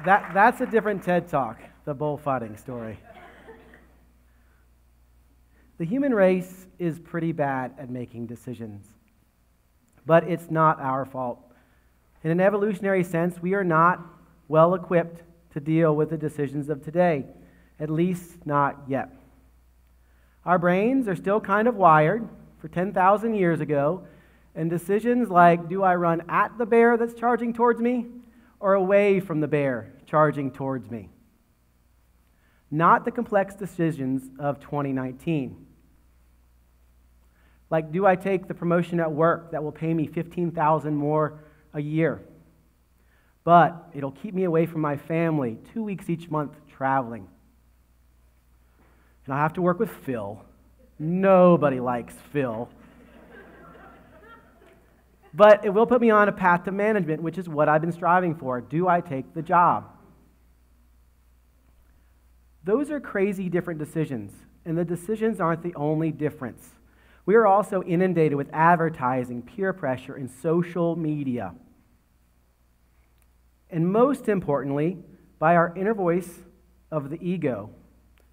That's a different TED Talk, the bullfighting story. The human race is pretty bad at making decisions, but it's not our fault. In an evolutionary sense, we are not well equipped to deal with the decisions of today, at least not yet. Our brains are still kind of wired for 10,000 years ago, and decisions like, do I run at the bear that's charging towards me or away from the bear charging towards me? Not the complex decisions of 2019. Like, do I take the promotion at work that will pay me $15,000 more a year, but it'll keep me away from my family 2 weeks each month traveling? And I have to work with Phil. Nobody likes Phil. But it will put me on a path to management, which is what I've been striving for. Do I take the job? Those are crazy different decisions, and the decisions aren't the only difference. We are also inundated with advertising, peer pressure, and social media. And most importantly, by our inner voice of the ego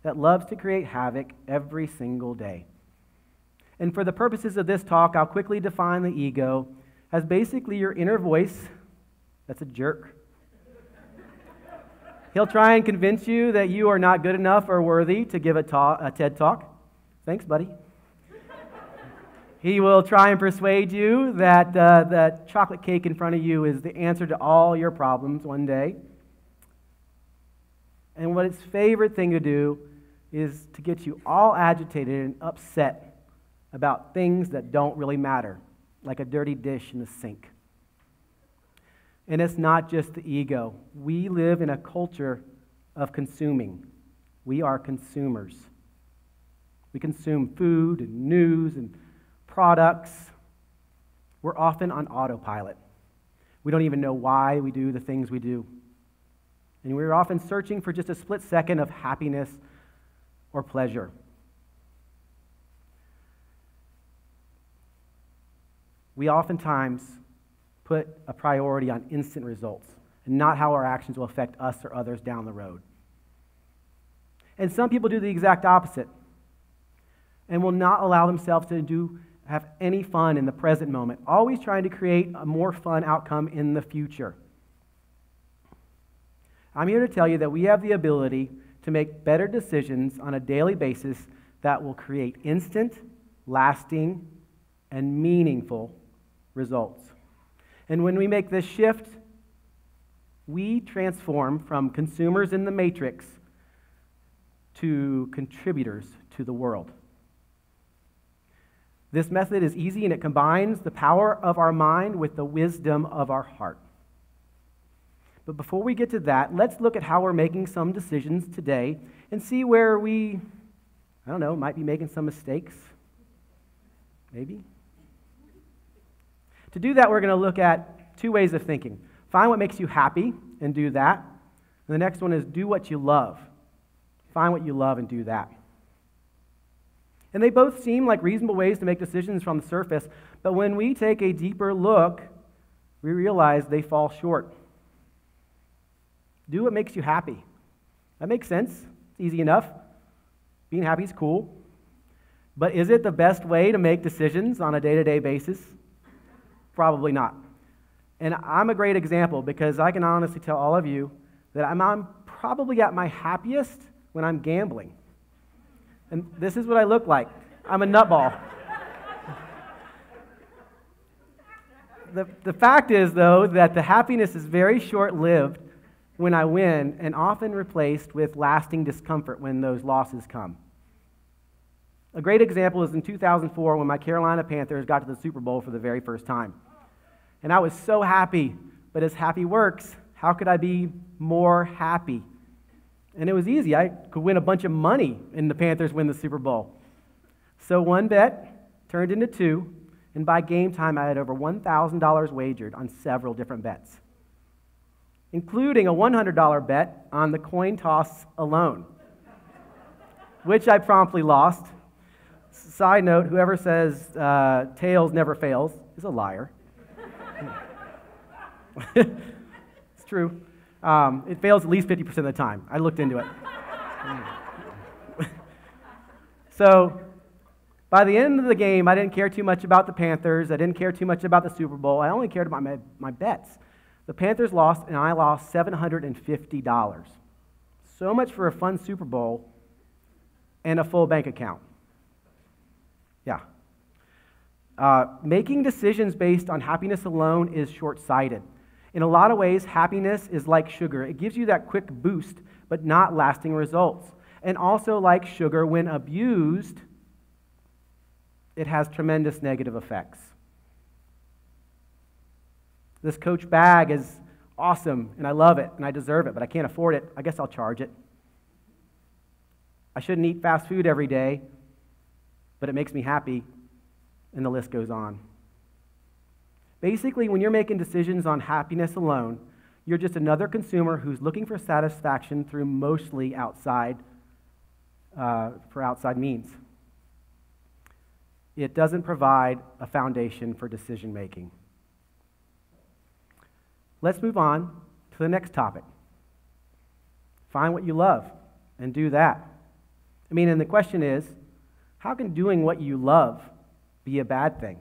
that loves to create havoc every single day. And for the purposes of this talk, I'll quickly define the ego as basically your inner voice that's a jerk. He'll try and convince you that you are not good enough or worthy to give a TED Talk. Thanks, buddy. He will try and persuade you that that chocolate cake in front of you is the answer to all your problems one day. And what its favorite thing to do is to get you all agitated and upset about things that don't really matter, like a dirty dish in the sink. And it's not just the ego. We live in a culture of consuming. We are consumers. We consume food and news and products. We're often on autopilot. We don't even know why we do the things we do. And we're often searching for just a split second of happiness or pleasure. We oftentimes put a priority on instant results and not how our actions will affect us or others down the road. And some people do the exact opposite and will not allow themselves to have any fun in the present moment, always trying to create a more fun outcome in the future. I'm here to tell you that we have the ability to make better decisions on a daily basis that will create instant, lasting, and meaningful results. And when we make this shift, we transform from consumers in the matrix to contributors to the world. This method is easy, and it combines the power of our mind with the wisdom of our heart. But before we get to that, let's look at how we're making some decisions today and see where we, might be making some mistakes. Maybe. To do that, we're going to look at two ways of thinking. Find what makes you happy and do that. And the next one is do what you love. Find what you love and do that. And they both seem like reasonable ways to make decisions from the surface, but when we take a deeper look, we realize they fall short. Do what makes you happy. That makes sense. It's easy enough. Being happy is cool. But is it the best way to make decisions on a day-to-day basis? Probably not. And I'm a great example because I can honestly tell all of you that I'm probably at my happiest when I'm gambling. And this is what I look like. I'm a nutball. The fact is, though, that the happiness is very short-lived when I win and often replaced with lasting discomfort when those losses come. A great example is in 2004 when my Carolina Panthers got to the Super Bowl for the very first time. And I was so happy, but as happy works, how could I be more happy? And it was easy. I could win a bunch of money and the Panthers win the Super Bowl. So one bet turned into two, and by game time I had over $1,000 wagered on several different bets, including a $100 bet on the coin toss alone, which I promptly lost. Side note, whoever says tails never fails is a liar. It's true. It fails at least 50% of the time. I looked into it. So by the end of the game, I didn't care too much about the Panthers. I didn't care too much about the Super Bowl. I only cared about my bets. The Panthers lost, and I lost $750. So much for a fun Super Bowl and a full bank account. Yeah. Making decisions based on happiness alone is short-sighted. In a lot of ways, happiness is like sugar. It gives you that quick boost, but not lasting results. And also like sugar, when abused, it has tremendous negative effects. This Coach bag is awesome, and I love it, and I deserve it, but I can't afford it. I guess I'll charge it. I shouldn't eat fast food every day, but it makes me happy, and the list goes on. Basically, when you're making decisions on happiness alone, you're just another consumer who's looking for satisfaction through mostly outside means. It doesn't provide a foundation for decision making. Let's move on to the next topic. Find what you love and do that. And the question is, how can doing what you love be a bad thing?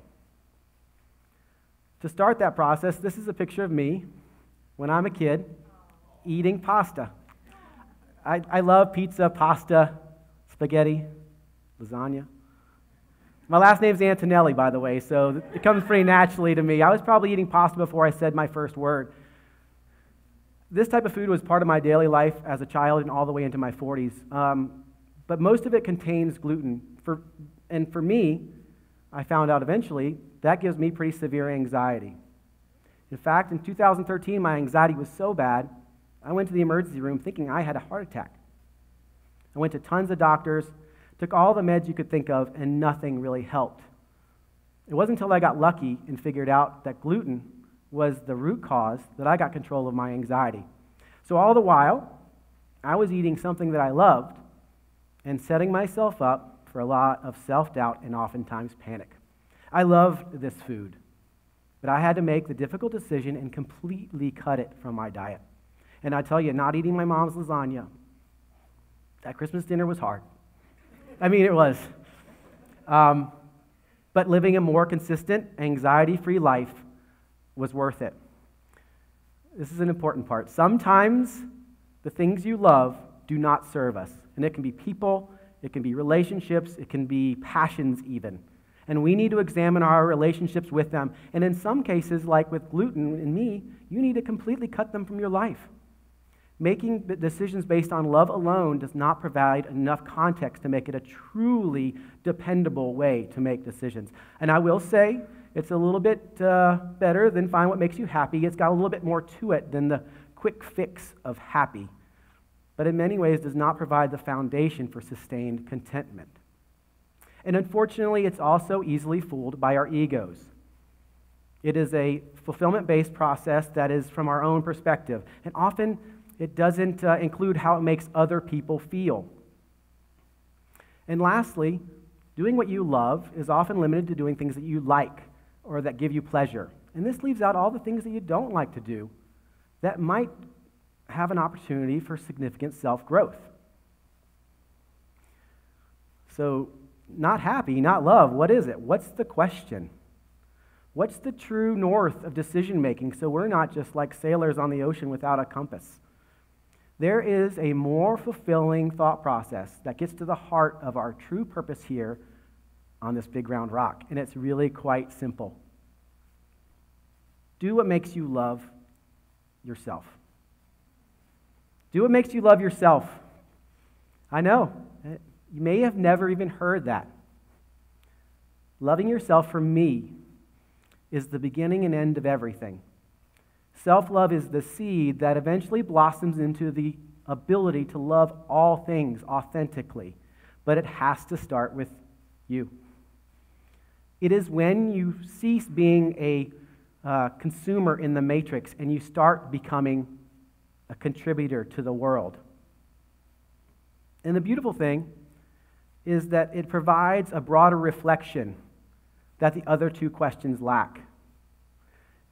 To start that process, this is a picture of me when I'm a kid eating pasta. I love pizza, pasta, spaghetti, lasagna. My last name's Antonelli, by the way, so it comes pretty naturally to me. I was probably eating pasta before I said my first word. This type of food was part of my daily life as a child and all the way into my 40s. But most of it contains gluten. For me, I found out eventually, that gives me pretty severe anxiety. In fact, in 2013, my anxiety was so bad, I went to the emergency room thinking I had a heart attack. I went to tons of doctors, took all the meds you could think of, and nothing really helped. It wasn't until I got lucky and figured out that gluten was the root cause that I got control of my anxiety. So all the while, I was eating something that I loved and setting myself up for a lot of self-doubt and oftentimes panic. I loved this food, but I had to make the difficult decision and completely cut it from my diet. And I tell you, not eating my mom's lasagna, that Christmas dinner was hard. It was. But living a more consistent, anxiety-free life was worth it. This is an important part. Sometimes the things you love do not serve us. And it can be people, it can be relationships, it can be passions even. And we need to examine our relationships with them. And in some cases, like with gluten and me, you need to completely cut them from your life. Making decisions based on love alone does not provide enough context to make it a truly dependable way to make decisions. And I will say, it's a little bit better than find what makes you happy. It's got a little bit more to it than the quick fix of happy. But in many ways does not provide the foundation for sustained contentment. And unfortunately, it's also easily fooled by our egos. It is a fulfillment-based process that is from our own perspective. And often, it doesn't include how it makes other people feel. And lastly, doing what you love is often limited to doing things that you like or that give you pleasure. And this leaves out all the things that you don't like to do that might have an opportunity for significant self-growth. So, not happy, not love, what is it? What's the question? What's the true north of decision-making so we're not just like sailors on the ocean without a compass? There is a more fulfilling thought process that gets to the heart of our true purpose here on this big round rock, and it's really quite simple. Do what makes you love yourself. Do what makes you love yourself. I know, you may have never even heard that. Loving yourself, for me, is the beginning and end of everything. Self-love is the seed that eventually blossoms into the ability to love all things authentically, but it has to start with you. It is when you cease being a consumer in the matrix and you start becoming a contributor to the world. And the beautiful thing is that it provides a broader reflection that the other two questions lack.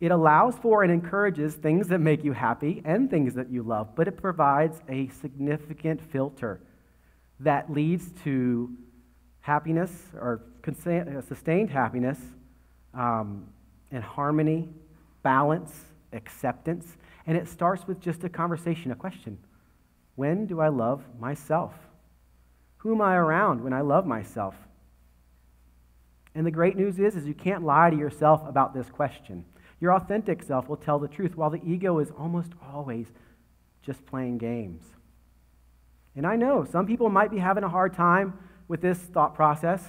It allows for and encourages things that make you happy and things that you love, but it provides a significant filter that leads to happiness or sustained happiness and harmony, balance, acceptance. And it starts with just a conversation, a question. When do I love myself? Who am I around when I love myself? And the great news is you can't lie to yourself about this question. Your authentic self will tell the truth, while the ego is almost always just playing games. And I know some people might be having a hard time with this thought process,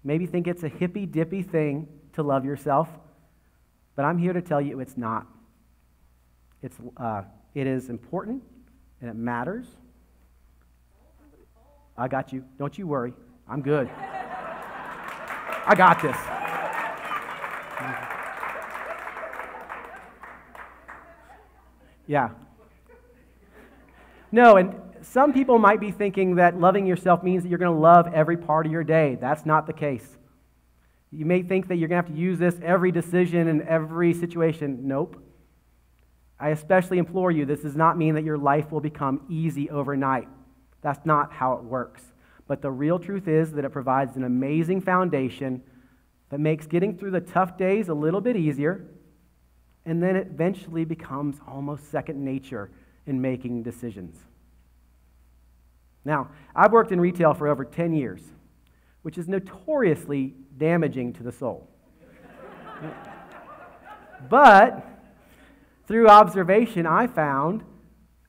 maybe think it's a hippy-dippy thing to love yourself, but I'm here to tell you it's not. It is important, and it matters. I got you. Don't you worry. I'm good. I got this. Yeah. No, and some people might be thinking that loving yourself means that you're going to love every part of your day. That's not the case. You may think that you're going to have to use this every decision and every situation. Nope. I especially implore you, this does not mean that your life will become easy overnight. That's not how it works. But the real truth is that it provides an amazing foundation that makes getting through the tough days a little bit easier, and then it eventually becomes almost second nature in making decisions. Now, I've worked in retail for over 10 years, which is notoriously damaging to the soul. But through observation, I found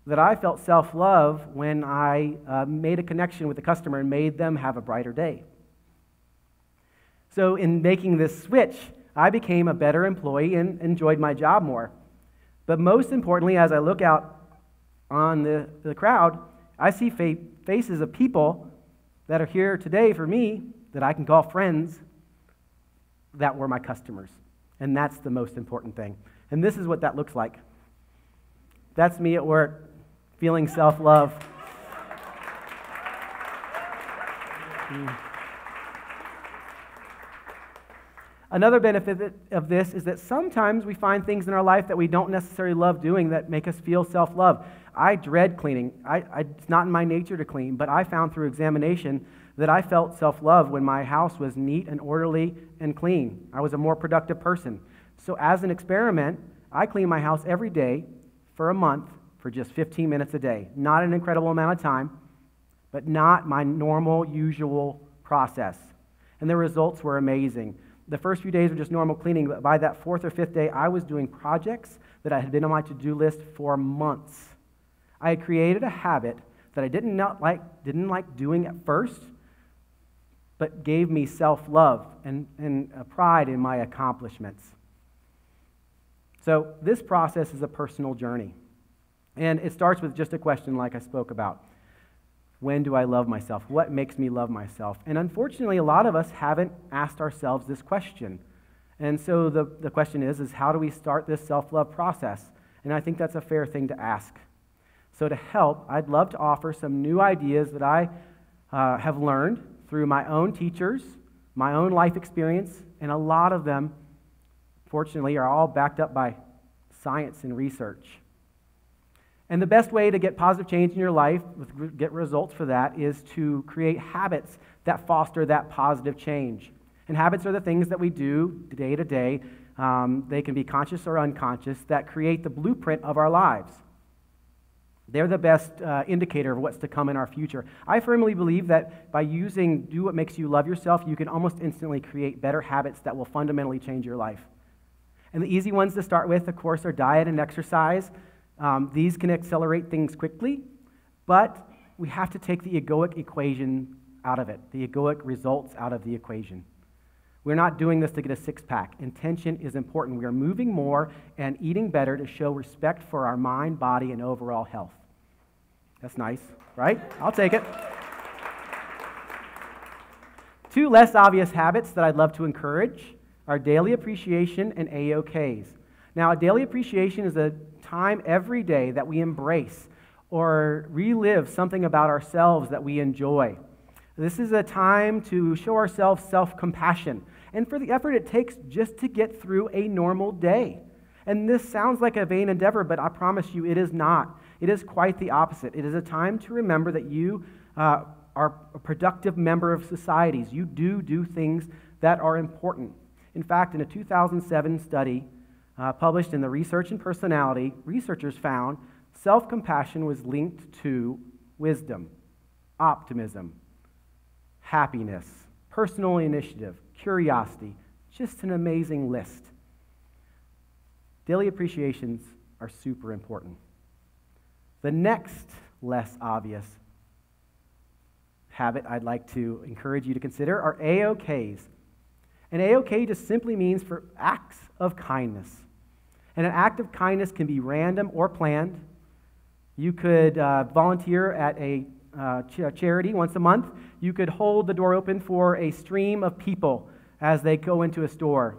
that I felt self-love when I made a connection with the customer and made them have a brighter day. So in making this switch, I became a better employee and enjoyed my job more. But most importantly, as I look out on the crowd, I see faces of people that are here today for me that I can call friends that were my customers. And that's the most important thing. And this is what that looks like. That's me at work, feeling self-love. Another benefit of this is that sometimes we find things in our life that we don't necessarily love doing that make us feel self-love. I dread cleaning. It's not in my nature to clean, but I found through examination that I felt self-love when my house was neat and orderly and clean. I was a more productive person. So as an experiment, I clean my house every day for a month for just 15 minutes a day. Not an incredible amount of time, but not my normal, usual process. And the results were amazing. The first few days were just normal cleaning, but by that fourth or fifth day, I was doing projects that I had been on my to-do list for months. I had created a habit that I didn't like doing at first, but gave me self-love and a pride in my accomplishments. So this process is a personal journey. And it starts with just a question like I spoke about. When do I love myself? What makes me love myself? And unfortunately, a lot of us haven't asked ourselves this question. And so the question is how do we start this self-love process? And I think that's a fair thing to ask. So to help, I'd love to offer some new ideas that I have learned through my own teachers, my own life experience, and a lot of them, fortunately, are all backed up by science and research. And the best way to get positive change in your life, get results for that, is to create habits that foster that positive change. And habits are the things that we do day to day. They can be conscious or unconscious that create the blueprint of our lives. They're the best indicator of what's to come in our future. I firmly believe that by using Do What Makes You Love Yourself, you can almost instantly create better habits that will fundamentally change your life. And the easy ones to start with, of course, are diet and exercise. These can accelerate things quickly, but we have to take the egoic equation out of it, the egoic results out of the equation. We're not doing this to get a six-pack. Intention is important. We are moving more and eating better to show respect for our mind, body, and overall health. That's nice, right? I'll take it. Two less obvious habits that I'd love to encourage are daily appreciation and AOKs. Now, a daily appreciation is a time every day that we embrace or relive something about ourselves that we enjoy. This is a time to show ourselves self-compassion. and for the effort it takes just to get through a normal day. And this sounds like a vain endeavor, but I promise you it is not. It is quite the opposite. It is a time to remember that you are a productive member of societies. You do things that are important. In fact, in a 2007 study published in the Research in Personality, researchers found self-compassion was linked to wisdom, optimism, happiness, personal initiative, curiosity. Just an amazing list. Daily appreciations are super important. The next less obvious habit I'd like to encourage you to consider are AOKs. And AOK just simply means for acts of kindness. And an act of kindness can be random or planned. You could volunteer at a charity once a month. You could hold the door open for a stream of people as they go into a store.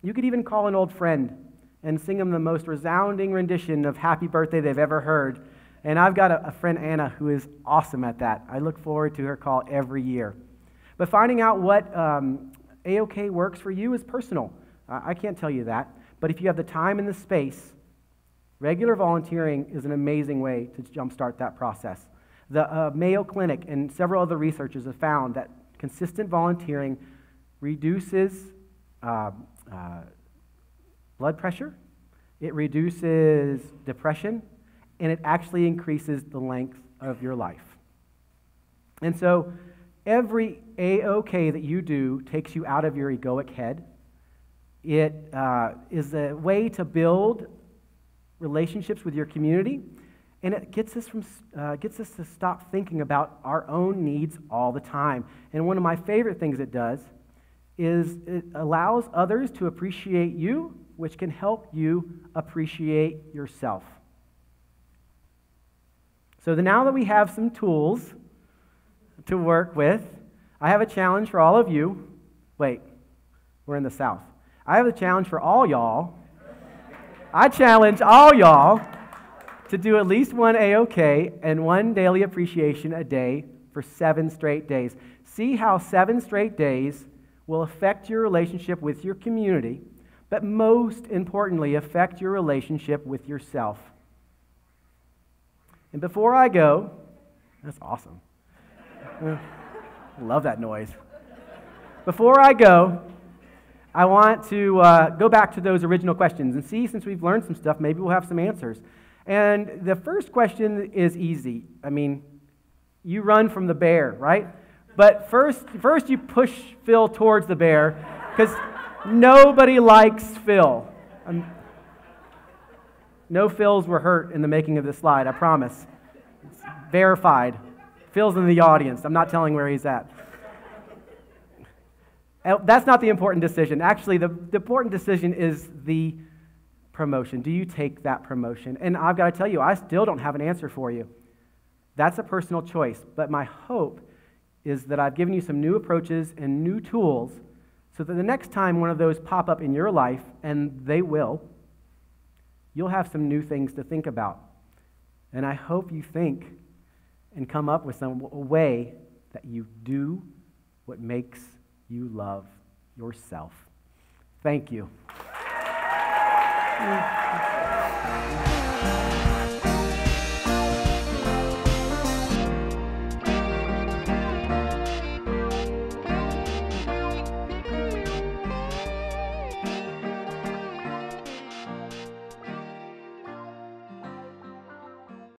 You could even call an old friend and sing them the most resounding rendition of Happy Birthday they've ever heard. And I've got a friend, Anna, who is awesome at that. I look forward to her call every year. But finding out what AOK works for you is personal. I can't tell you that. But if you have the time and the space, regular volunteering is an amazing way to jumpstart that process. The Mayo Clinic and several other researchers have found that consistent volunteering reduces blood pressure, it reduces depression, and it actually increases the length of your life. And so every AOK that you do takes you out of your egoic head. It is a way to build relationships with your community, and it gets us to stop thinking about our own needs all the time. And one of my favorite things it does is it allows others to appreciate you, which can help you appreciate yourself. So now that we have some tools to work with, I have a challenge for all of you. Wait, we're in the South. I have a challenge for all y'all. I challenge all y'all to do at least one AOK and one daily appreciation a day for 7 straight days. See how 7 straight days will affect your relationship with your community, but most importantly, affect your relationship with yourself. And before I go, that's awesome. I love that noise. Before I go, I want to go back to those original questions and see, since we've learned some stuff, maybe we'll have some answers. And the first question is easy. I mean, you run from the bear, right? But first you push Phil towards the bear, because nobody likes Phil. No Phils were hurt in the making of this slide, I promise. It's verified. Phil's in the audience. I'm not telling where he's at. That's not the important decision. Actually, the important decision is the promotion. Do you take that promotion? And I've got to tell you, I still don't have an answer for you. That's a personal choice. But my hope is that I've given you some new approaches and new tools so that the next time one of those pop up in your life, and they will, you'll have some new things to think about. And I hope you think and come up with some way that you do what makes you love yourself. Thank you.